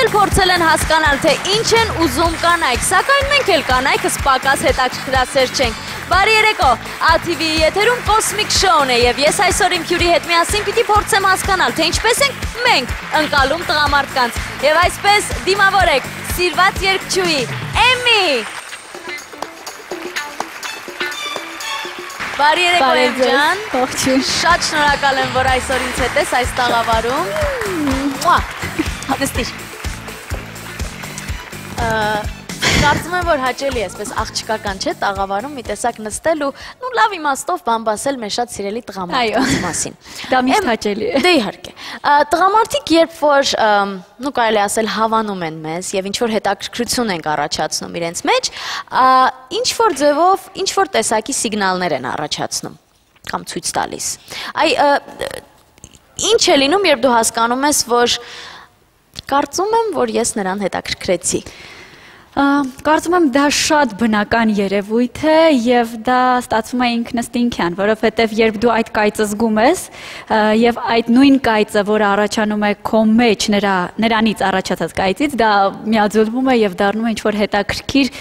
էլ փորձել են հասկանալ, թե ինչ են ուզում կանայք, սակայն մենք էլ կանայքս պակաս հետաքրքրասեր չենք։ Բարի երեկո, ATV-ի եթերում կոսմիկ շոուն է և ես այսօր իմ հյուրի հետ միասին պիտի փորձեմ հասկանալ, թե ինչպես ենք մենք ընկալում տղամարդկանց և այսպես դիմավորեք սիրված երգչուհի Էմի։ Բարի երեկո Էմ ջան, շատ շնորհակալ եմ, որ այսօր ինձ հետ ես այս տաղավարում։ Նստիր։ Կարծում եմ, որ հաճելի է, այսպես աղջկական չէ, տաղավարում մի տեսակ նստել ու լավ իմաստով բամբասել մեր շատ սիրելի տղամարդկանց մասին։ Դա միշտ հաճելի է։ Դե իհարկե։ Տղամարդիկ երբ որ, կարելի ասել, հավանում են մեզ և ինչ-որ հետաքրքրություն ենք առաջացնում իրենց մեջ, ինչ-որ ձևով, ինչ-որ տեսակի սիգնալներ են առաջացնում կամ ցույց տալիս։ Ինչ է լինում, երբ դու հասկանում ես, որ կարծում եմ, որ ես նրան հետաքրքրեցի։ Կարծում եմ դա շատ բնական երևույթ է և դա ստացվում է ինքնըստինքյան, որովհետև երբ դու այդ կայծը զգում ես և այդ նույն կայծը, որը առաջանում է քո մեջ նրանից առաջացած կայծից, դա միաձուլվում է և դառնում է ինչ-որ հետաքրքիր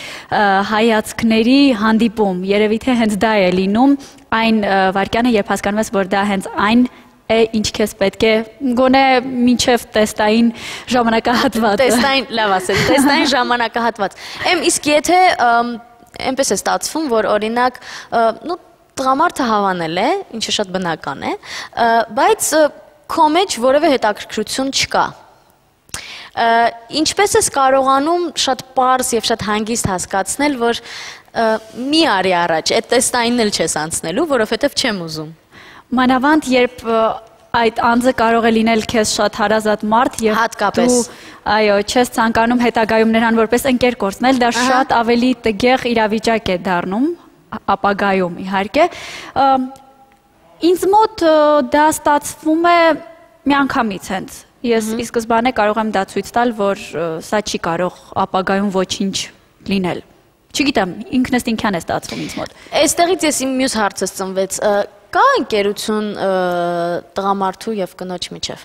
հայացքների հանդիպում, երևի թե հենց դա է լինում այն վայրկյանը, երբ հասկանում ես, որ դա հենց այն ինչ քեզ պետք է գոնե մինչև տեստային ժամանակահատված։ Տեստային, լավ ասել, տեստային ժամանակահատված։ Իսկ եթե այնպես է ստացվում, որ օրինակ տղամարդը հավանել է, ինչը շատ բնական է, բայց քո մեջ որևէ հետաքրքրություն չկա։ Ինչպես ես կարողանում շատ պարզ և շատ հանգիստ հասկացնել, որ մի արի առաջ, այդ տեստայինն էլ չես անցնելու, որովհետև չեմ ուզում։ Մանավանդ, երբ այդ անձը կարող է լինել քեզ շատ հարազատ մարդ և դու չես ցանկանում հետագայում նրան որպես ընկեր կորցնել, դա շատ ավելի տգեղ իրավիճակ է դառնում, ապագայում իհարկե։ Ինձ մոտ դա ստացվում է միանգամից հենց։ Ես ի սկզբանե կարող եմ դա ցույց տալ, որ սա չի կարող ապագայում ոչինչ լինել։ Չգիտեմ, ինքնըստինքյան է ստացվում ինձ մոտ։ Այստեղից ես իմ մյուս հարցս ծնվեց։ Կա ընկերություն տղամարդու և կնոջ միջև։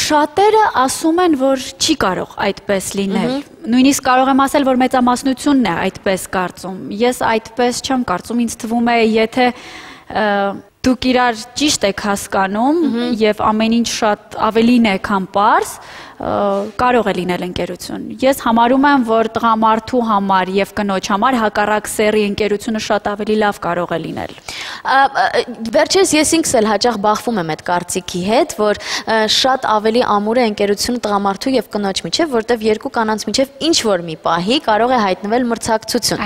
Շատերը ասում են, որ չի կարող այդպես լինել։ Նույնիսկ կարող եմ ասել, որ մեծամասնությունն է այդպես կարծում։ Ես այդպես չեմ կարծում, ինձ թվում է, եթե դուք իրար ճիշտ եք հասկանում և ամեն ինչ շատ ավելին է, քան պարզ, կարող է լինել ընկերություն։ Ես համարում եմ, որ տղամարդու համար և կնոջ համար հակառակ սեռի ընկերությունը շատ ավելի լավ կարող է լինել։ Վերջերս ես ինքս էլ հաճախ բախվում եմ այդ կարծիքի հետ, որ շատ ավելի ամուր է ընկերությունը տղամարդու և կնոջ միջև, որտև երկու կանանց միջև ինչ-որ մի պահի կարող է հայտնվել մրցակցություն։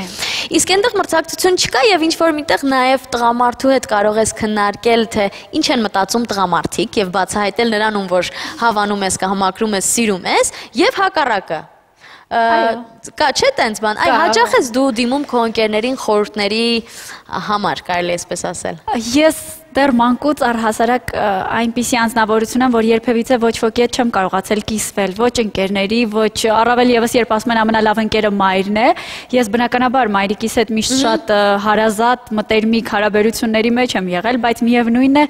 Իսկ այնտեղ մրցակցություն չկա և ինչ-որ միտեղ նաև տղամարդու հետ կարող ես քննարկել, թե ինչ են մտածում տղամարդիկ և բացահայտել նրան, ում որ հավանում ես, կհամակրում ես, սիրում ես և հակառակը։ Կա չէ տենց բան, հաճախ ես դու դիմում քո ընկերներին խորհուրդների համար, կարելի այսպես ասել։ Ես դեռ մանկուց առհասարակ այնպիսի անձնավորություն եմ, որ երբևիցե ոչ ոքի հետ չեմ կարողացել կիսվել, ոչ ընկերների, ոչ առավել ևս երբ ասում են ամենալավ ընկերը մայրն է, ես բնականաբար մայրիկիս հետ միշտ շատ հարազատ, մտերմիկ հարաբերությունների մեջ եմ եղել, բայց միևնույնն է,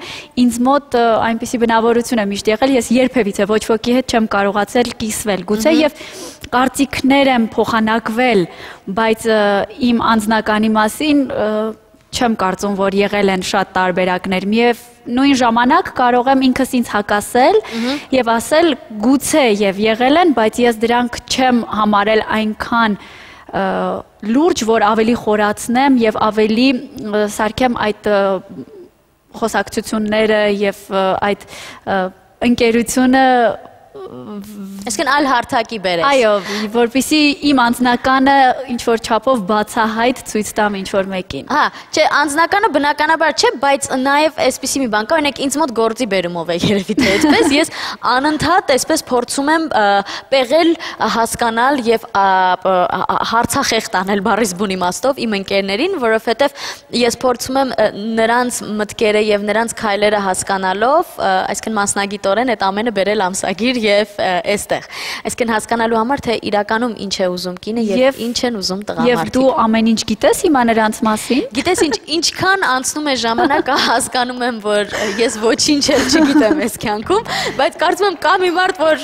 ինձ մոտ այնպիսի բնավորություն է միշտ եղել, ես երբևիցե ոչ ոքի հետ չեմ կարողացել կիսվել, գուցե եւ կարծիքներ եմ փոխանակվել, բայց իմ անձնականի մասին չեմ կարծում, որ եղել են շատ տարբերակներ, նույն ժամանակ կարող եմ ինքս ինձ հակասել և ասել գուցե և եղել են, բայց ես դրանք չեմ համարել այնքան լուրջ, որ ավելի խորացնեմ և ավելի սարքեմ այդ խոսակցությունները և այդ ընկերությունը Այսինքն այլ հարթակի բերես։ Այո, որպեսզի իմ անձնականը ինչ-որ չափով բացահայտ ցույց տամ ինչ-որ մեկին։ Հա, չէ, անձնականը բնականաբար չէ, բայց նաև այսպիսի մի բան կա, օրինակ ինձ մոտ գործի բերումով է երևի թե այդպես, ես անընդհատ այսպես փորձում եմ պեղել, հասկանալ և հարցախեղ տանել բառիս բուն իմաստով իմ ընկերներին, որովհետև ես փորձում եմ նրանց մտքերը և նրանց քայլերը հասկանալով, այսինքն մասնագիտորեն այդ ամենը բերել ամսագիր և մինչև այստեղ։ Այսինքն հասկանալու համար թե իրականում ինչ է ուզում կինը եւ ինչ են ուզում տղամարդիկ։ Եվ դու ամեն ինչ գիտես հիմա նրանց մասին։ Գիտես ինչքան անցնում է ժամանակը հասկանում եմ, որ ես ոչինչ էլ չգիտեմ այս կյանքում, բայց կարծում եմ կա մի մարդ, որ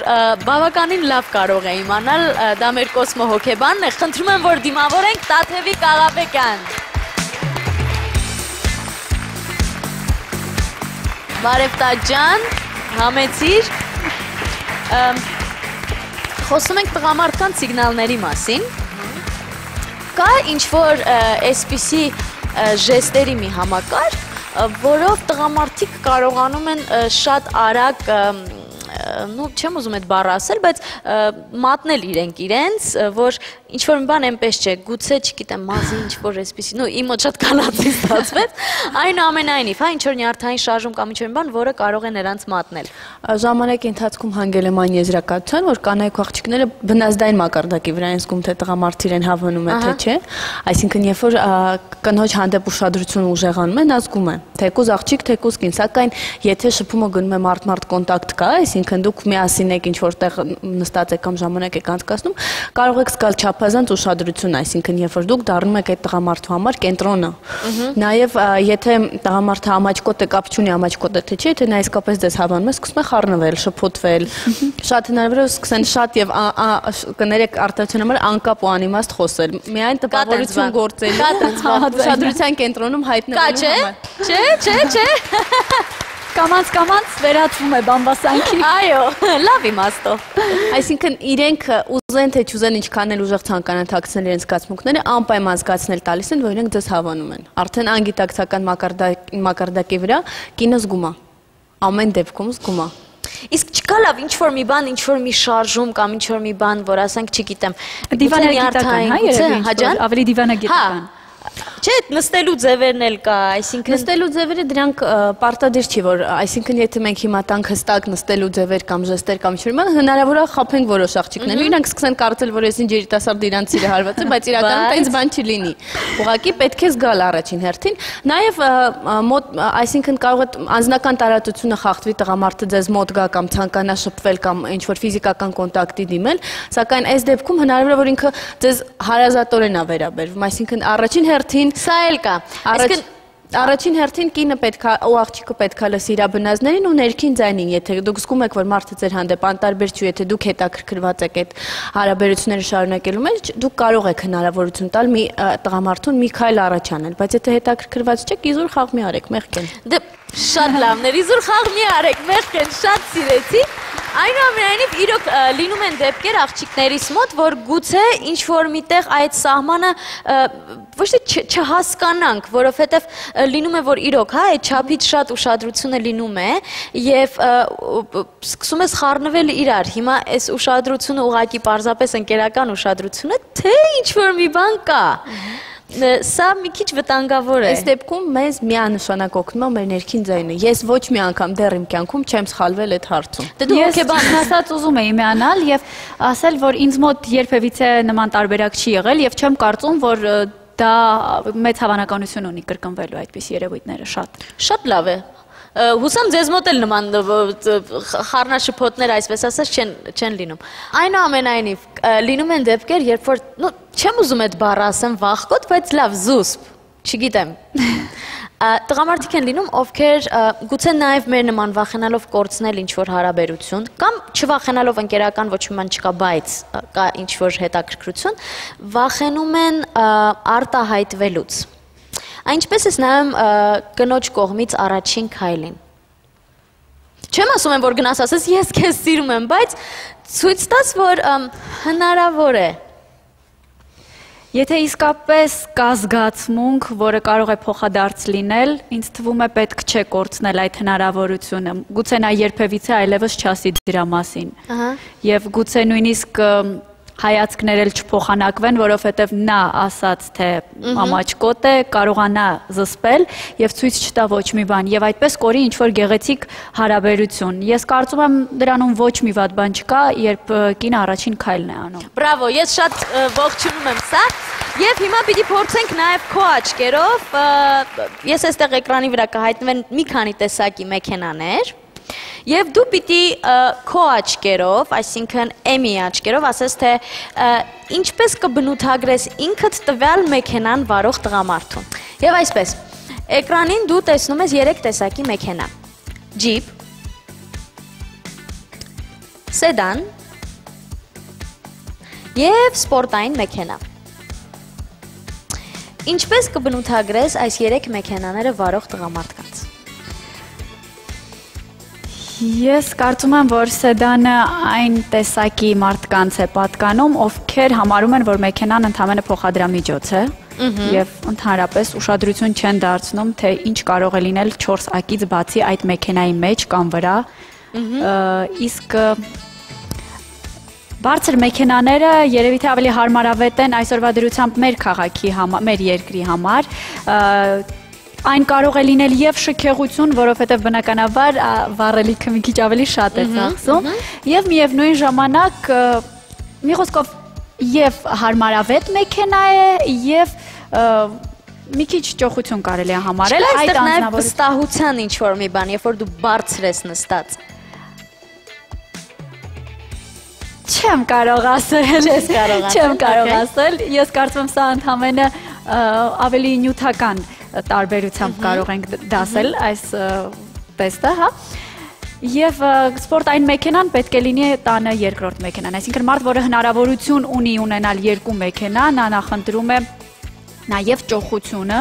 բավականին լավ կարող է իմանալ, դա մեր Կոսմո հոգեբանն է։ Խնդրում եմ, որ դիմավորենք Տաթևիկ Աղաբեկյան։ Բարև Տաճան, համեցիր։ Խոսում ենք տղամարդկանց սիգնալների մասին։ Կա ինչ-որ այսպիսի ժեստերի մի համակարգ, որով տղամարդիկ կարողանում են շատ արագ, չեմ ուզում այդ բառը ասել, բայց մատնել իրենց, որ ինչ-որ մի բան այնպես չէ, գուցե չգիտեմ, մազի ինչ-որ այսպիսի, իմ մոտ շատ կանացի ստացվեց, այնուամենայնիվ, ինչ-որ նյարդային շարժում կամ ինչ-որ մի բան, որը կարող է նրանց մատնել։ Ժամանակի ընթացքում հանգել եմ այն եզրակացության, որ կանայք ու աղջիկները բնազդային մակարդակի վրա են զգում, թե տղամարդը իրեն հավանում է, թե չէ, այսինքն երբ որ կնոջ հանդեպ ուշադրություն ուժեղանում է, նա զգում է, թեկուզ աղջիկ, թեկուզ կին, սակայն եթե շփումը գնում է մարդ-մարդ կոնտակտ կա, այսինքն դուք միասին եք ինչ-որ տեղ նստած եք կամ ժամանակ եք անցկացնում, կարող եք զգալ չափազանց ուշադրություն, այսինքն երբ որ դուք դառնում եք այդ տղամարդու համար կենտրոնը։ Նաև եթե տղամարդը ամաչկոտ է, կապ չունի ամաչկոտ է թե չէ, թե նա իսկապես ձեզ հավանում է, սկսում է խառնվել, շփոթվել, շատ հնարավոր է սկսեն շատ եւ կներեք արտադրության համար անկապ ու անիմաստ խոսել, միայն տպավորություն գործելու, ուշադրության կենտրոնում հայտնվելու համար։ Չէ։ Կամանց վերածվում է բամբասանքի։ Այո, լավ իմաստով։ Այսինքն իրենք ուզեն թե չուզեն ինչքան էլ ուժեղ ցանկանան թաքցնել իրենց զգացմունքները, անպայման զգացնել տալիս են, որ իրենք ձեզ հավանում են։ Արդեն անգիտակցական մակարդակի վրա կինը զգում է։ Ամեն դեպքում զգում է։ Իսկ չկա լավ ինչ-որ մի բան, ինչ-որ մի շարժում կամ ինչ-որ մի բան, որ ասենք, չգիտեմ, դիվանագիտական, երևի ավելի դիվանագիտական։ Չէ, նստելու ձևերն էլ կա, այսինքն նստելու ձևերը դրանք պարտադիր չի, որ այսինքն եթե մենք հիմա տանք հստակ նստելու ձևեր կամ ժեստեր կամ ինչ-որ բան, հնարավոր է խաբենք որոշ աղջիկներ, իրանք սկսեն կարծել, որ այսինչ երիտասարդ իրանց սիրը հարված է, բայց իրականում տենց բան չլինի։ Ուղղակի պետք է զգալ առաջին հերթին, նաև այսինքն կարող է անձնական տարածությունը խախտվի, տղամարդը ձեզ մոտ գա կամ ցանկանա շփվել կամ ինչ-որ ֆիզիկական կոնտակտի դիմել, սակայն այս դեպքում հնարավոր է, որ ինքը ձեզ հարազատորեն է վերաբերվում, այսինքն առաջին հերթին սա էլ կա։ Առաջին հերթին կինը պետքա ու աղջիկը պետքա լսի իր բնազդներին ու ներքին ձայնին, եթե դուք զգում եք, որ մարդը ձեր հանդեպ անտարբեր չի, եթե դուք հետաքրքրված եք այդ հարաբերությունները շարունակելու մեջ, դուք կարող եք հնարավորություն տալ մի տղամարդուն մի քայլ առաջ անել, բայց եթե հետաքրքրված չեք, իզուր խաղ մի արեք, մեղք են։ Դե շատ լավն էր, իզուր խաղ մի արեք, մեղք են, շատ սիրեցի։ Այնուամենայնիվ իրոք լինում են դեպքեր աղջիկներիս մոտ, որ գուցե ինչ-որ միտեղ այդ սահմանը ոչ թե չհասկանանք, որովհետև լինում է, որ իրոք, այդ չափից շատ ուշադրությունը լինում է եւ սկսում ես խառնվել իրար։ Հիմա այս ուշադրությունը ուղղակի պարզապես ընկերական ուշադրություն է, թե ինչ-որ մի բան կա։ Սա մի քիչ վտանգավոր է։ Այս դեպքում մեզ միանշանակ օգնում է մեր ներքին ձայնը։ Ես ոչ մի անգամ դեռ իմ կյանքում չեմ սխալվել այդ հարցում։ Ես հաստատ ուզում եի միանալ եւ ասել, որ ինձ մոտ երբևիցե նման տարբերակ չի եղել եւ չեմ կարծում, որ դա մեծ հավանականություն ունի կրկնվելու այդպիսի երևույթները շատ։ Շատ լավ է։ Հուսամ ձեզ մոտ էլ նման խառնաշփոթներ, այսպես ասած, չեն լինում։ Այնուամենայնիվ, լինում են դեպքեր, երբ որ, չեմ ուզում այդ բառը ասեմ վախկոտ, բայց լավ, զուսպ, չգիտեմ։ Տղամարդիկ են լինում, ովքեր գուցե նաև մեր նման վախենալով կորցնել ինչ-որ հարաբերություն, կամ չվախենալով ընկերական ոչ մի բան չկա, բայց կա ինչ-որ հետաքրքրություն, վախենում են արտահայտվելուց։ Այնպես ես նայում կնոջ կողմից առաջին քայլին։ Չեմ ասում եմ, որ գնաս ասես, ես քեզ սիրում եմ, բայց ցույց տաս, որ հնարավոր է։ Եթե իսկապես կա զգացմունք, որը կարող է փոխադարձ լինել, ինձ թվում է պետք չէ կորցնել այդ հնարավորությունը։ Գուցե նա երբևիցե այլևս չասի դրա մասին։ Եվ գուցե նույնիսկ հայացքներ էլ չփոխանակվեն, որովհետև նա ասաց, թե ամաչկոտ է, կարողանա զսպել եւ ցույց չտա ոչ մի բան եւ այդպես կորի ինչ-որ գեղեցիկ հարաբերություն։ Ես կարծում եմ դրանում ոչ մի վատ բան չկա, երբ կինը առաջին քայլն է անում։ Բրավո, ես շատ ողջունում եմ սա եւ հիմա պիտի փորձենք նաեւ քո աչքերով, ես այստեղ էկրանի վրա կհայտնվեն մի քանի տեսակի մեքենաներ Եվ դու պիտի քո աչքերով, այսինքն Էմի աչքերով ասես թե ինչպես կբնութագրես ինքդ տվյալ մեքենան վարող տղամարդուն։ Եվ այսպես, էկրանին դու տեսնում ես 3 տեսակի մեքենա. ջիպ, սեդան և սպորտային մեքենա։ Ինչպես կբնութագրես այս 3 մեքենաները վարող տղամարդկանց։ Ես կարծում եմ, որ սեդանը այն տեսակի մարդկանց է պատկանում, ովքեր համարում են, որ մեքենան ընդհանրապես փոխադրամիջոց է եւ ընդհանրապես ուշադրություն չեն դարձնում, թե ինչ կարող է լինել 4 ակից բացի այդ մեքենայի մեջ կամ վրա։ Իսկ բարձր մեքենաները երևի թե ավելի հարմարավետ են այսօրվա դրությամբ մեր քաղաքի համար, մեր երկրի համար։ Այն կարող է լինել եւ շքեղություն, որովհետեւ բնականաբար վառելիքը մի քիչ ավելի շատ է ծախսում, եւ միևնույն ժամանակ մի խոսքով եւ հարմարավետ մեքենա է եւ մի քիչ ճոխություն կարելի է համարել այդ անձնավորության վստահության ինչ որ մի բան, երբ որ դու բարձր ես նստած։ Չեմ կարող ասել, չեմ կարող ասել, ես կարծում եմ սա ընդհանրապես ավելի նյութական տարբերությամբ կարող ենք դասել այս տեստը, հա։ Եվ սպորտային մեքենան պետք է լինի տանը երկրորդ մեքենան, այսինքն մարդ, որը հնարավորություն ունի ունենալ 2 մեքենա, նա նախընտրում է նաև ճոխությունը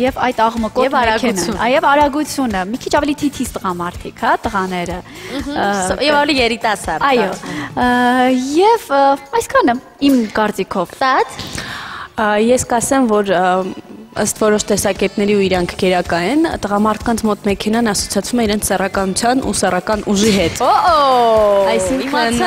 եւ այդ աղմկոտ մեքենան, եւ արագությունը, մի քիչ ավելի թիթիզ տղամարդիկ, հա, տղաները։ Եվ ավելի երիտասարդ։ Այո։ Եվ այսքանը իմ կարծիքով։ Տած Ես կասեմ, որ ըստ որոշ տեսակետների ու իրանք գերակա են, տղամարդկանց մոտ մեքենան ասոցացվում է իրենց սեռականության ու սեռական ուժի հետ։ Այսինքն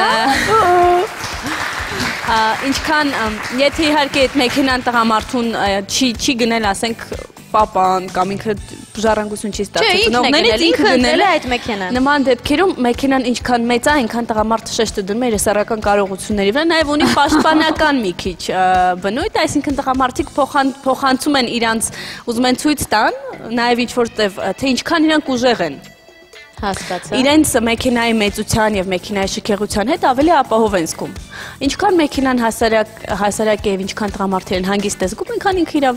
ինչքան եթե իհարկե այդ մեքենան տղամարդուն չի գնել, ասենք, պապան կամ ինքը ժառանգություն չի ստացել ծնողներից, ինքը գնել է այդ մեքենան։ Նման դեպքերում մեքենան ինչքան մեծ է, այնքան տղամարդը շեշտը դնում է իր սեռական կարողությունների վրա, նաև ունի պաշտպանական մի քիչ բնույթ, այսինքն տղամարդիկ փոխանցում են իրանց, ուզում են ցույց տան, նաև ինչ որտեղ թե ինչքան իրանք ուժեղ են։ Հասկացա։ Իրենց մեքենայի մեծության եւ մեքենայի շքեղության հետ ավելի ապահով են զգում։ Ինչքան մեքենան հասարակ է եւ ինչքան տղամարդերն հանգիստ է զգում, այնքան ինքը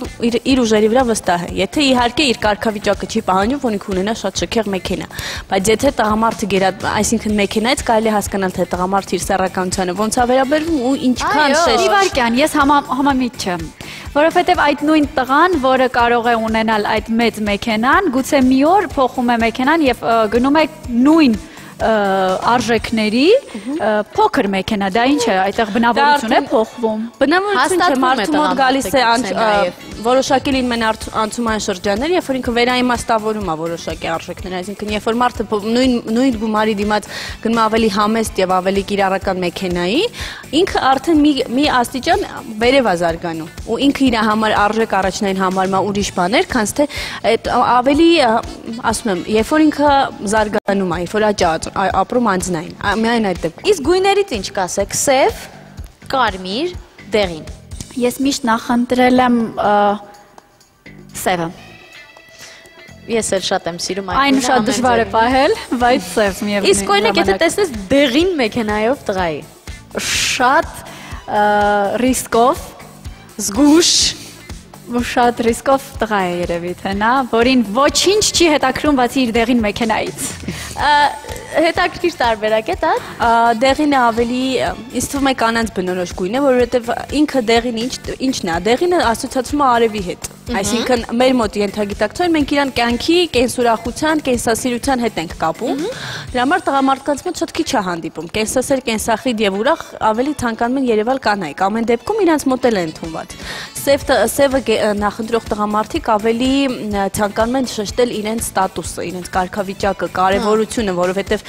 իր ուժերի վրա վստահ է։ Եթե իհարկե իր կարգավիճակը չի պահանջում, որ ինքը ունենա շատ շքեղ մեքենա, բայց եթե տղամարդը այսինքն մեքենայից կարելի հասկանալ, թե տղամարդը իր սեռականությանը ոնց է վերաբերվում ու ինչքան շեշտ։ Իվարկյան, ես համամիտ չեմ։ Որովհետև այդ նույն տղան, որը կարող է ունենալ այդ մեծ մեքենան, գուցե մի օր փոխում է մեքենան եւ գնում է նույն արժեքների փոքր մեքենա, դա ինչ է, այդտեղ բնավորություն է փոխվում։ Բնավորություն չէ, մարդու մոտ գալիս է որոշակի լինում են անցումային շրջաններ, երբ որ ինքը վերաիմաստավորում է որոշակի արժեքներ, այսինքն երբ որ մարդը նույն գումարի դիմաց գնում ավելի համեստ եւ ավելի կիրառական մեքենայի, ինքը արդեն մի աստիճան վերև է զարգանում ու ինքը իր համար արժեք առաջնային համարում է ուրիշ բաներ, քան թե ավելի ասում եմ, երբ որ ինքը զարգանում է, երբ որ ապրում անձնային, միայն այդ դեպքում։ Իսկ գույներից ինչ կասեք, սև, կարմիր, դեղին։ Ես միշտ նախընտրել եմ սևը։ Ես էլ շատ եմ սիրում այն շատ դժվար է պահել, բայց սև միևնույն։ Իսկ օրինակ եթե տեսնես դեղին մեքենայով տղայի, շատ ռիսկով, զգուշ, շատ ռիսկով տղա է երևի թե նա, որին ոչինչ չի հետաքրում բացի իր դեղին մեքենայից։ հետաքրքիր տարբերակ է դա։ Դեղինը ավելի ինձ թվում է կանանց բնորոշ գույն է, որովհետև ինքը դեղին ինչն է, դեղինը ասոցացվում է արևի հետ։ Այսինքն մեր մոտ ենթագիտակցություն մենք իրան կյանքի, կենսուրախության, կենսասիրության հետ ենք կապում։ Դրա համար տղամարդկանց մոտ շատ քիչ է հանդիպում։ Կենսասեր, կենսախիտ եւ ուրախ ավելի ցանկանում են երևալ կանայք։ Ամեն դեպքում իրանց մոտ էլ է ընդունված։ Սևը նախընտրող տղամարդիկ ավելի ցանկանում են շեշտել իրենց ստատուսը, իրենց կարգավիճակը, կարևորությունը, որովհետև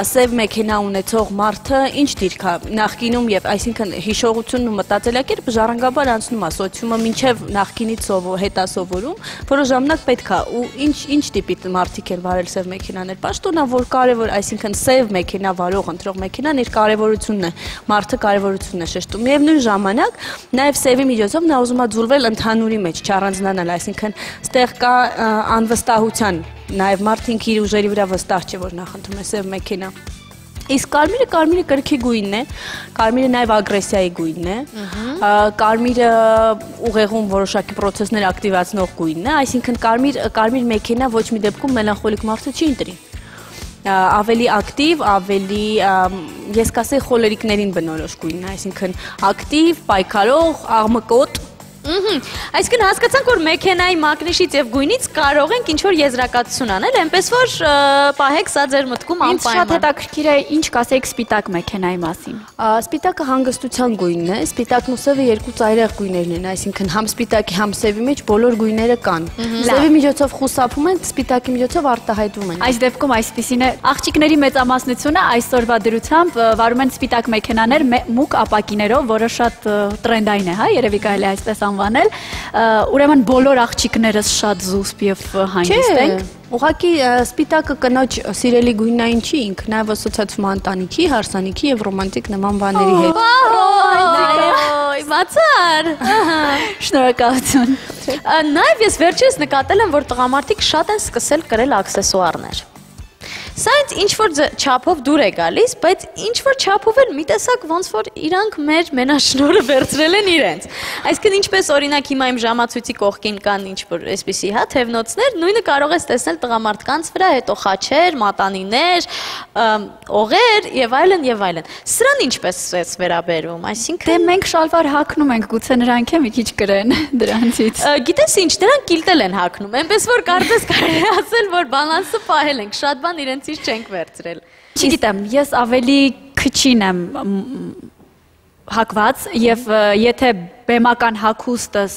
սև մեքենա ունեցող մարդը ինչ դիրք է նախկինում եւ այսինքն հիշողությունն ու մտածելակերպը ժառանգաբար անցնում է սոցիումը մինչեւ նախկինից սովոր հետասովորում, որոշ ժամանակ պետք է ու ինչ տիպի մարդիկ են վարել սև մեքենաներ։ Պաշտոնա որ կարևոր, այսինքն սև մեքենա վարող ընտրող մեքենան իր կարևորությունն է, մարդը կարևորությունն է շեշտում։ Միևնույն ժամանակ նաև սևի միջոցով նա ուզում է ձուլվել ընդհանուրի մեջ, չառանձնանալ, այսինքն ստեղ կա անվստահության, նաև մարդը ինքը իր ուժերի վրա վստահ չէ, որ նախընտրում է սև մեքենա։ Իսկ կարմիրը կրքի գույնն է, կարմիրը նաև ագրեսիայի գույնն է, կարմիրը ուղեղում որոշակի պրոցեսներ ակտիվացնող գույնն է, այսինքն կարմիր մեքենա ոչ մի դեպքում մելանխոլիկ մարդը չի ընտրի։ Ավելի ակտիվ, ավելի, ես կասեի խոլերիկներին բնորոշ գույնն է, այսինքն ակտիվ, պայքարող, աղմկոտ։ Այսինքն հասկացանք, որ մեքենայի մակնիշից եւ գույնից կարող ենք ինչ-որ եզրակացություն անել, այնպես որ պահեք սա ձեր մտքում անպայման։ Ինձ շատ հետաքրքիր է ինչ կասեք սպիտակ մեքենայի մասին։ Սպիտակը հանգստության գույնն է, սպիտակն ու սևը երկու ծայրեղ գույներն են, այսինքն համ սպիտակի, համ սևի մեջ բոլոր գույները կան։ Սևի միջոցով խուսափում են, սպիտակի միջոցով արտահայտվում են։ Այս դեպքում այսպեսին է, աղջիկների մեծամասնությունը այսօրվա դրությամբ վարում են սպիտակ մեքենաներ մուկ ապակիներով, որը շատ տրենդային է, հա, երևի կարելի այսպես անվանել, ուրեմն բոլոր աղջիկներս շատ զուսպ եւ հանգիստ ենք։ Ուղղակի սպիտակը կնոջ սիրելի գույնային չի, ինքը նաև ասոցացվում է ընտանիքի, հարսանիքի եւ ռոմանտիկ նման բաների հետ։ Ոյ, բացար։ Շնորհակալություն։ Նաև ես վերջերս նկատել եմ, որ տղամարդիկ շատ են սկսել կրել աքսեսուարներ։ Սա ինչ-որ չափով դուր է գալիս, բայց ինչ-որ չափով էլ մի տեսակ ոնց որ իրանք մեր մենաշնորհը վերցրել են իրենց։ Այսինքն ինչպես օրինակ հիմա իմ ժամացույցի կողքին կան ինչ-որ այսպիսի հա թևնոցներ, նույնը կարող ես տեսնել տղամարդկանց վրա, հետո խաչեր, մատանիներ, օղեր եւ այլն եւ այլն։ Սրան ինչպես ես վերաբերվում, այսինքն դե մենք շալվար հագնում ենք, գուցե նրանք է մի քիչ կրեն դրանցից։ Գիտես ինչ, դրանք կիլտել են հագնում, այնպես որ կարծես կարելի ասել, որ բալանսը պահել ենք, շատ բան իրենցից չենք վերցրել։ Չգիտեմ, ես ավելի քչին եմ հակված եւ եթե բեմական հագուստս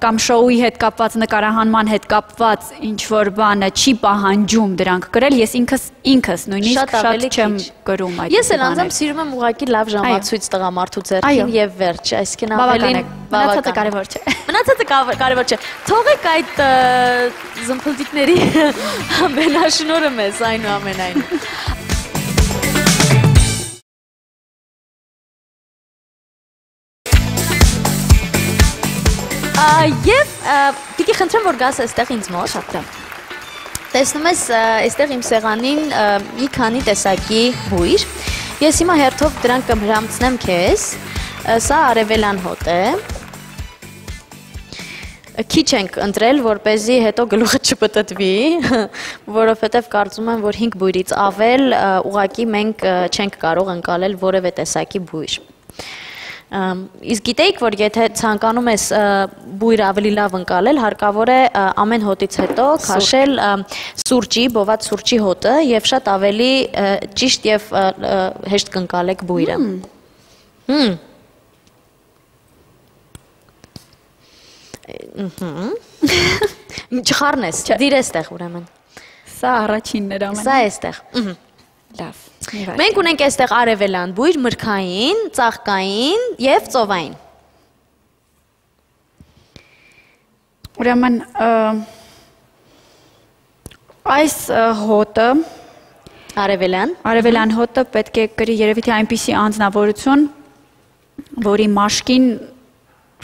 կամ շոուի հետ կապված նկարահանման հետ կապված ինչ որ բանը չի պահանջում դրանք կրել, ես ինքս նույնիսկ շատ չեմ կրում այդ։ Ես էլ անձամբ սիրում եմ ուղղակի լավ ժամացույց տղամարդու ձեռքին եւ վերջ, այսինքն ավելին մնացածը կարևոր չէ։ Մնացածը կարևոր չէ։ Թողեք այդ զմփլտիկների ամենաշնորհը մեզ այնուամենայնիվ։ Եվ պիտի խնդրեմ, որ գաս այստեղ ինձ մոտ։ Շատ լավ։ Տեսնում ես այստեղ իմ սեղանին մի քանի տեսակի բույր։ Ես հիմա հերթով դրանք կհրամցնեմ քեզ։ Սա արևելան հոտ է։ Քիչ ենք ընտրել, որպեսզի հետո գլուխը չպտտվի, որովհետև կարծում եմ, որ 5 բույրից ավել ուղղակի մենք չենք կարող ընկալել որևէ տեսակի բույր։ Իսկ գիտեիք, որ եթե ցանկանում ես բույր ավելի լավ ընկալել, հարկավոր է ամեն հոտից հետո քաշել սուրճի, բոված սուրճի հոտը եւ շատ ավելի ճիշտ եւ հեշտ կընկալեք բույրը։ Չխառնես, դիր էստեղ ուրեմն։ Սա առաջինն էր ամենը։ Սա էստեղ։ Լավ։ Մենք ունենք այստեղ արևելան բույր, մրգային, ծաղկային եւ ծովային։ Ուրեմն այս հոտը արևելան հոտը պետք է կրի երևի թե այնպիսի անձնավորություն, որի մաշկին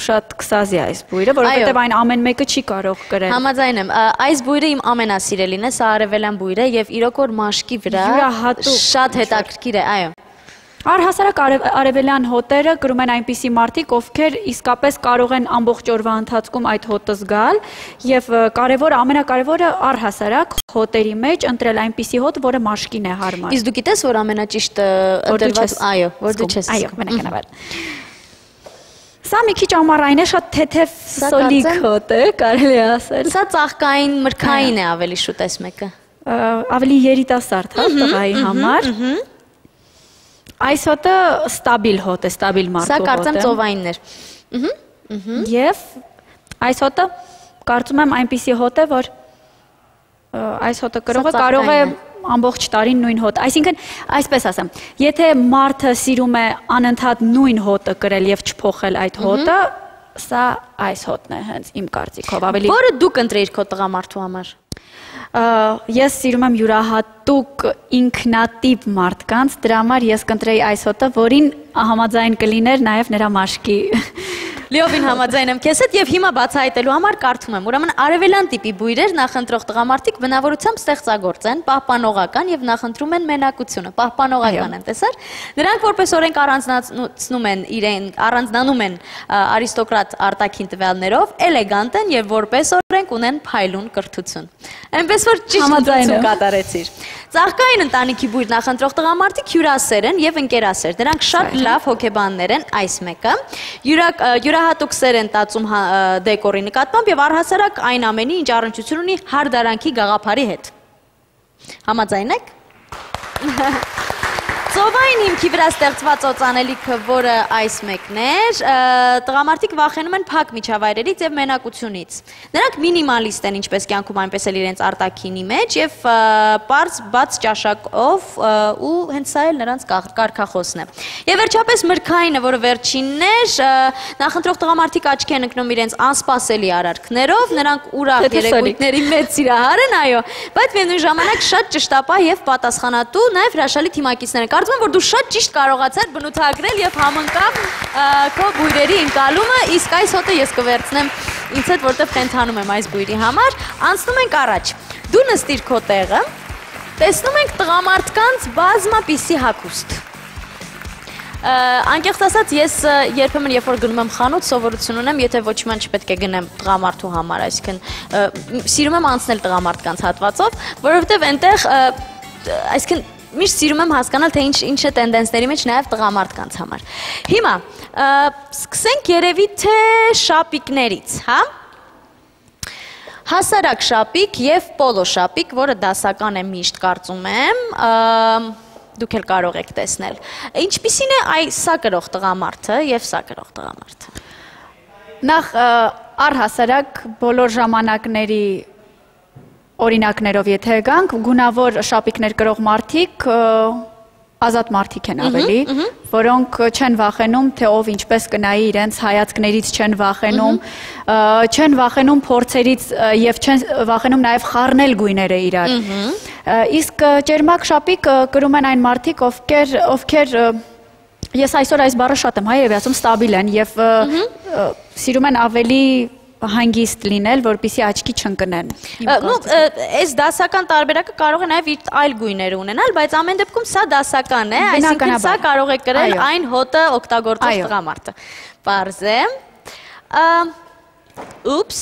շատ կսազի այս բույրը, որովհետև այն ամեն մեկը չի կարող կրել։ Համաձայն եմ, այս բույրը իմ ամենասիրելին է, սա արևելան բույր է եւ իրոք որ մաշկի վրա շատ հետաքրքիր է, այո։ Առհասարակ արևելյան հոտերը կրում են այնպիսի մարդիկ, ովքեր իսկապես կարող են ամբողջ օրվա ընթացքում այդ հոտը զգալ եւ ամենակարևորը առհասարակ հոտերի մեջ ընտրել այնպիսի հոտ, որը մաշկին է հարմար։ Իսկ դու գիտես, որ ամենաճիշտ ընտրված, այո, որ դու չես։ Այո, բնականաբար։ Սա մի քիչ ամառային է, շատ թեթև սոլիկ հոտ է, կարելի է ասել։ Սա ծաղկային, մրգային է ավելի շուտ այս մեկը։ Ավելի երիտասարդ հա տղայի համար։ Այս հոտը ստաբիլ հոտ է, ստաբիլ մարդու հոտ է։ Սա կարծեմ ծովայինն էր։ Եվ այս հոտը կարծում եմ այնպիսի հոտ է, որ այս հոտը կրողը կարող է ամբողջ տարին նույն հոտ, այսինքն այսպես ասեմ, եթե մարդը սիրում է անընդհատ նույն հոտը կրել եւ չփոխել այդ հոտը, սա այս հոտն է հենց իմ կարծիքով ավելի Որը դու կընտրեիր քո տղամարդու համար։ Ես սիրում եմ յուրահատուկ ինքնատիպ մարդկանց, դրա համար ես կընտրեի այս հոտը, որին համաձայն կլիներ նաև նրա մաշկի Լիովին համաձայն եմ քեզ հետ եւ հիմա բացահայտելու համար կարդում եմ։ Ուրեմն արևելյան տիպի բույրեր նախընտրող տղամարդիկ բնավորությամբ ստեղծագործ են, պահպանողական եւ նախընտրում են մենակությունը, պահպանողական են, տեսար։ Նրանք որպես օրենք առանձնանում են արիստոկրատ արտաքին տվյալներով, էլեգանտ են եւ որպես օրենք ունեն փայլուն կրթություն։ Այնպես որ ճիշտ ընդդիմություն կատարեցիր։ Ծաղկային ընտանիքի բույր նախընտրող տղամարդիկ հյուրասեր են եւ ընկերասեր։ Դրանք շատ լավ հոգեբաններ են, այս մեկը։ Յուրահատուկ սեր են տածում դեկորի նկատմամբ եւ առհասարակ այն ամենի, ինչ առնչություն ունի հարդարանքի գաղափարի հետ։ Համաձայն եք։ Ծովային հիմքի վրա ստեղծված օծանելիքը, որը այս մեկն էր, տղամարդիկ վախենում են փակ միջավայրերից եւ մենակությունից։ Նրանք մինիմալիստ են, ինչպես կյանքում, այնպես էլ իրենց արտաքինի մեջ եւ պարզ բաց ճաշակով ու հենց սա էլ նրանց կարգախոսն է։ Եվ վերջապես մրգայինը, որը վերջինն էր, նախընտրող տղամարդիկ աչքի են ընկնում իրենց անսպասելի արարքներով, նրանք ուրախ երեկույթների մեծ սիրահար են, այո, բայց միևնույն ժամանակ շատ ճշտապահ եւ պատասխանատու, նաեւ հրաշալի թիմակիցներ են։ Կարծում եմ, որ դու շատ ճիշտ կարողացար բնութագրել եւ համընկավ քո բույրերի ընկալումը, իսկ այս հոտը ես կվերցնեմ ինձ հետ, որտեղ խենթանում եմ այս բույրի համար։ Անցնում ենք առաջ։ Դու նստիր քո տեղը, տեսնում ենք տղամարդկանց բազմապիսի հագուստ։ Անկեղծ ասած, ես երբեմն երբ որ գնում եմ խանութ, սովորություն ունեմ, եթե ոչ ման չպետք է գնեմ տղամարդու համար, այսինքն սիրում եմ անցնել տղամարդկանց հատվածով, որովհետև այնտեղ, այսինքն միշտ սիրում եմ հասկանալ, թե ինչ է տենդենսների մեջ նաև տղամարդկանց համար։ Հիմա, սկսենք երևի թե շապիկներից, հա? Հասարակ շապիկ և պոլո շապիկ, որը դասական է միշտ կարծում եմ, դուք էլ կարող եք տեսնել։ Ինչպիսին է սա կրող տղամարդը և սա կրող տղամարդը։ Նախ առհասարակ բոլոր ժամանակների օրինակներով եթե գանք, գունավոր շապիկներ կրող մարդիկ ազատ մարդիկ են ավելի, որոնք չեն վախենում, թե ով ինչպես կնայի իրենց հայացքներից չեն վախենում փորձերից և չեն վախենում նաև խառնել գույները իրար։ Իսկ ճերմակ շապիկ կրում են այն մարդիկ, ովքեր ես այսօր այս բառը շատ եմ հայերևացում ստաբիլ են և սիրում են ավելի հանգիստ լինել, որպեսզի աչքի չընկնեն։ Այս դասական տարբերակը կարող է նաև իր այլ գույներ ունենալ, բայց ամեն դեպքում սա դասական է, այսինքն սա կարող է կրել այն հոտը օգտագործող տղամարդը։ Պարզ է։ Ուպս։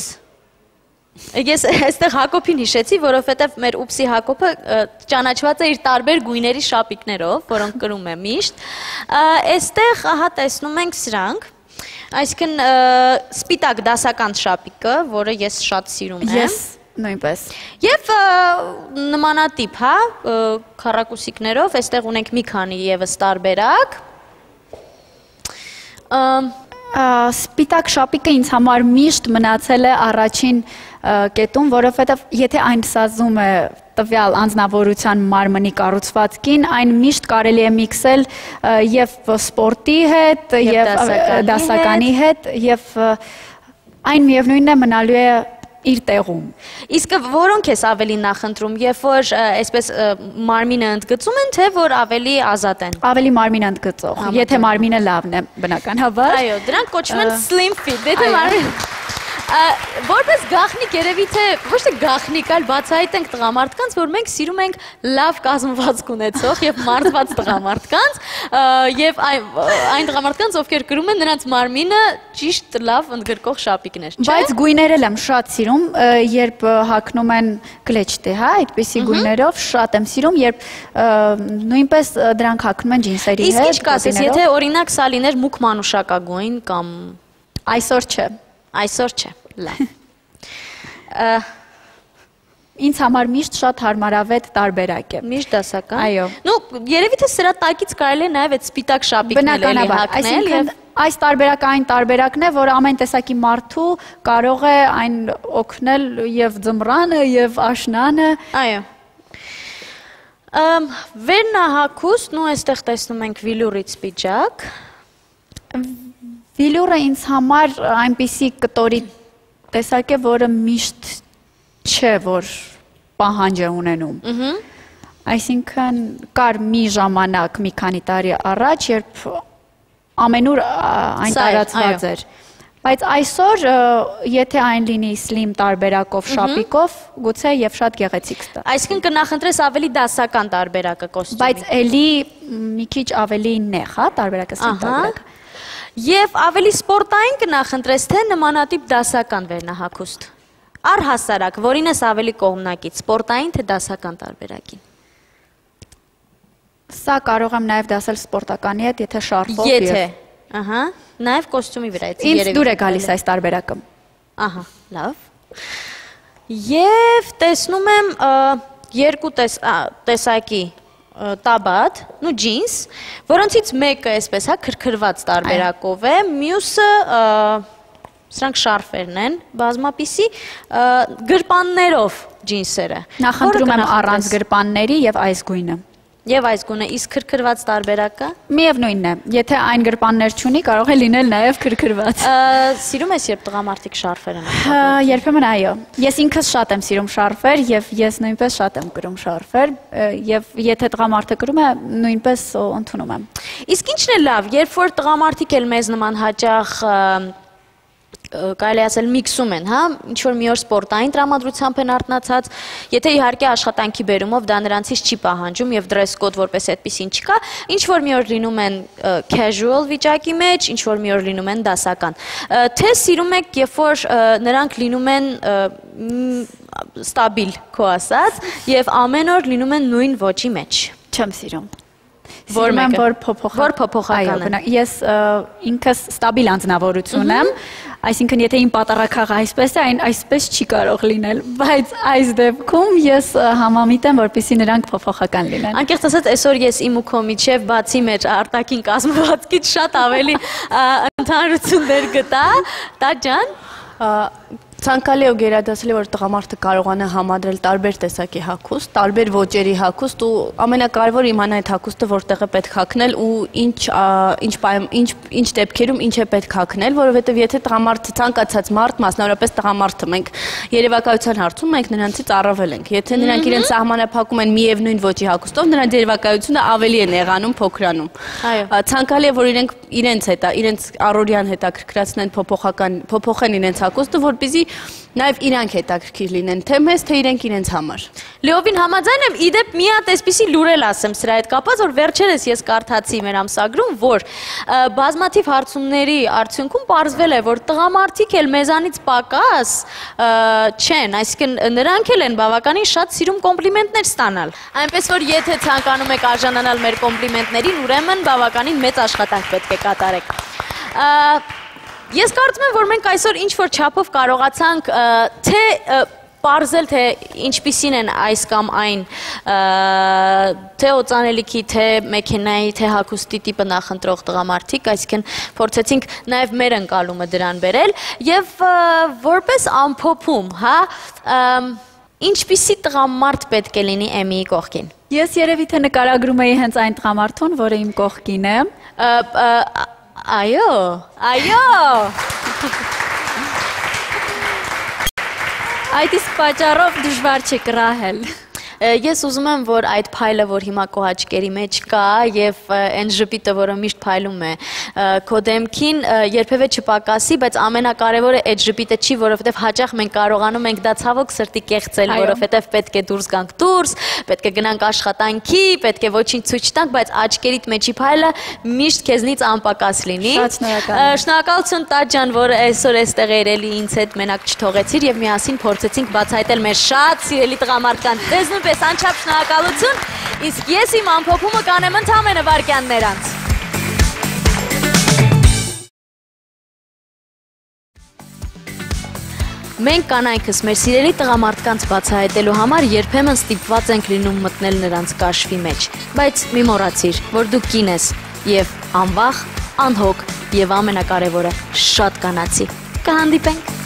Ես այստեղ Հակոբին հիշեցի, որովհետև մեր ուպսի Հակոբը ճանաչված է իր տարբեր գույների շապիկներով, որոնք կրում է միշտ։ Այստեղ ահա տեսնում ենք սրանք։ Այսինքն սպիտակ դասական շապիկը, որը ես շատ սիրում եմ։ Ես նույնպես։ Եվ նմանատիպ, հա, քառակուսիկներով, այստեղ ունենք մի քանի ևս տարբերակ։ Սպիտակ շապիկը ինձ համար միշտ մնացել է առաջին կետում, որովհետև եթե այն սազում է տվյալ անձնավորության մարմնի կառուցվածքին, այն միշտ կարելի է միքսել և սպորտի հետ, և դասականի հետ, և այն միևնույնն է մնալու է իր տեղում։ Իսկ որոնք ես ավելի նախընտրում, երբ որ այսպես մարմինը ընդգծում են, թե որ ավելի ազատ են։ Ավելի մարմինը ընդգծող, եթե մարմինը լավն է, բնականաբար։ Այո, դրանք կոչվում են slim fit, եթե մարմին որպես գաղտնիք երևի թե ոչ թե գաղտնիք, այլ բացահայտենք տղամարդկանց, որ մենք սիրում ենք լավ կազմվածք ունեցող եւ մարզված տղամարդկանց եւ այն տղամարդկանց, ովքեր կրում են նրանց մարմինը ճիշտ լավ ընդգրկող շապիկներ, չէ՞։ Բայց գույներել եմ շատ սիրում, երբ հագնում են գլեչտե, հա, այդպիսի գույներով շատ եմ սիրում, երբ նույնպես դրանք հագնում են ջինսերի հետ։ Իսկ ինչ կասես, եթե օրինակ սա լիներ մուգ մանուշակագույն կամ այսօր չէ։ Այսօր չէ, լավ։ Ինձ համար միշտ շատ հարմարավետ տարբերակ է։ Միշտ դասական։ Այո։ Ну, երևի թե սրա տակից կարելի է նաև այդ սպիտակ շապիկներ էլի հագնել եւ այս տարբերակը այն տարբերակն է, որ ամեն տեսակի մարդու կարող է այն օգնել եւ ձմռանը եւ աշնանը։ Այո։ Վերնահագուստ, ну, այստեղ տեսնում ենք վիլուրից պիջակ։ Վիլյուրը ինձ համար այնպիսի կտորի տեսակ է, որը միշտ չէ, որ պահանջ է ունենում։ Այսինքն կար մի ժամանակ, մի քանի տարի առաջ, երբ ամենուր այն տարածված էր։ Բայց այսօր, եթե այն լինի սլիմ տարբերակով, շապիկով, գուցե եւ շատ գեղեցիկ ստա։ Այսինքն կնախընտրես ավելի դասական տարբերակը կոստյումի։ Բայց էլի մի քիչ ավելի նեղ, հա, տարբերակը սլիմ տարբերակը։ Եվ ավելի սպորտային կնախընտրես թե նմանատիպ դասական վերնահագուստ։ Առհասարակ, որին ես ավելի կողմնակից, սպորտային թե դասական տարբերակին։ Սա կարող եմ նաև դասել սպորտականի հետ, եթե շարֆով Եթե, ահա, նաև կոստյումի վրա է։ Ինձ դուր է գալիս այս տարբերակը։ Ահա, լավ։ Եվ տեսնում եմ երկու տեսակի տաբատ, նու ջինս, որոնցից մեկը այսպես հա քրքրված տարբերակով է, մյուսը սրանք շարֆերն են, բազմապիսի գրպաններով ջինսերը։ Նախընտրում եմ առանց գրպանների եւ այս գույնը։ Եվ այս գույնը, իսկ քրքրված տարբերակը։ Միևնույնն է, եթե այն գրպաններ չունի, կարող է լինել նաև քրքրված։ Սիրում ես, երբ տղամարդիկ շարֆեր են։ Երբեմն այո։ Ես ինքս շատ եմ սիրում շարֆեր եւ ես նույնպես շատ եմ կրում շարֆեր եւ եթե տղամարդը կրում է, նույնպես ընդունում եմ։ Իսկ ինչն է լավ, երբ որ տղամարդիկ էլ մեզ նման հաճախ կարելի ասել միքսում են, հա, ինչ-որ մի օր սպորտային տրամադրությամբ են արթնացած, եթե իհարկե աշխատանքի բերումով դա նրանցից չի պահանջում եւ dress code որպես այդպեսին չկա, ինչ-որ մի օր լինում են casual վիճակի մեջ, ինչ-որ մի օր լինում են դասական։ Թե սիրում եք, երբ որ նրանք լինում են ստաբիլ, քո ասած, եւ ամեն օր լինում են նույն ոճի մեջ։ Չեմ սիրում։ Որ մեկը, որ փոփոխական է։ Ես ինքս ստաբիլ անձնավորություն եմ, այսինքն եթե իմ պատառաքաղը այսպես է, այն այսպես չի կարող լինել, բայց այս դեպքում ես համամիտ եմ, որպեսզի նրանք փոփոխական լինեն։ Անկեղծ ասած, այսօր ես իմ ու քո միջև բացի մեջ արտաքին կազմվածքից շատ ավելի ընդհանրություններ գտա, Տաճ ջան։ Ցանկալի է գերադասելի, որ տղամարդը կարողանա համադրել տարբեր տեսակի հագուստ, տարբեր ոճերի հագուստ ու ամենակարևորը իմանա այդ հագուստը որտեղ է պետք հագնել ու ինչ դեպքերում ինչ է պետք հագնել, որովհետև եթե տղամարդը ցանկացած մարդ, մասնավորապես տղամարդը, մենք երևակայության հարցում մենք նրանցից առավել ենք։ Եթե նրանք իրենց սահմանափակում են միևնույն ոճի հագուստով, նրանց երևակայությունը ավելի է նեղանում, փոքրանում։ Ցանկալի է, որ իրենց առօրյան հետաքրքրացնեն, փոփոխեն իրենց հագուստը, որպեսզի նաև իրանք հետաքրքիր լինեն, թե մեզ, թե իրենք իրենց համար։ Լիովին համաձայն եմ, իդեպ մի հատ այսպիսի լուրել ասեմ սրա հետ կապված, որ վերջերս ես կարդացի մեր ամսագրում, որ բազմաթիվ հարցումների արդյունքում պարզվել է, որ տղամարդիկ էլ մեզանից պակաս չեն, այսինքն նրանք էլ են բավականին շատ սիրում կոմպլիմենտներ ստանալ։ Այնպես որ եթե ցանկանում եք արժանանալ մեր կոմպլիմենտներին, ուրեմն բավականին մեծ աշխատանք պետք է կատարեք։ Ես կարծում եմ, որ մենք այսօր ինչ-որ չափով կարողացանք թե պարզել, թե ինչպիսին են այս կամ այն, թե օծանելիքի, թե մեքենայի, թե հագուստի տիպը նախընտրող տղամարդիկ, այսինքն փորձեցինք նաև մեր ընկալումը դրան բերել եւ որպես ամփոփում, հա, ինչպիսի տղամարդ պետք է լինի Էմիի կողքին։ Ես երևի թե նկարագրում էի հենց այն տղամարդուն, որը իմ կողքին է։ Այո, այո։ Այդ իսկ պատճառով դժվար չէ կռահել։ Ես ուզում եմ, որ այդ փայլը, որ հիմա քո աչքերի մեջ կա եւ այն ժպիտը, որը միշտ փայլում է քո դեմքին, երբևէ չպակասի, բայց ամենակարևորը այդ ժպիտը չի, որովհետեւ հաճախ մենք կարողանում ենք դա ցավոք սրտի կեղծել, որովհետեւ պետք է դուրս գանք դուրս, պետք է գնանք աշխատանքի, պետք է ոչինչ ցույց տանք, բայց աչքերիդ մեջի փայլը միշտ քեզնից անպակաս լինի։ Շնորհակալություն Տաճ ջան, որ այսօր այստեղ երելի ինձ հետ մենակ չթողեցիր եւ միասին փորձեցինք բացահայտել մեր շատ սիրելի տղամարդկանց դեզն անչափ շնորհակալություն, իսկ ես իմ ամփոփումը կանեմ ընդամենը վայրկյաններ անց։ Մենք կանայքս մեր սիրելի տղամարդկանց բացահայտելու համար երբեմն ստիպված ենք լինում մտնել նրանց կաշվի մեջ, բայց մի մոռացիր, որ դու կին ես եւ անվախ, անհոգ եւ ամենակարևորը շատ կանացի։ Կհանդիպենք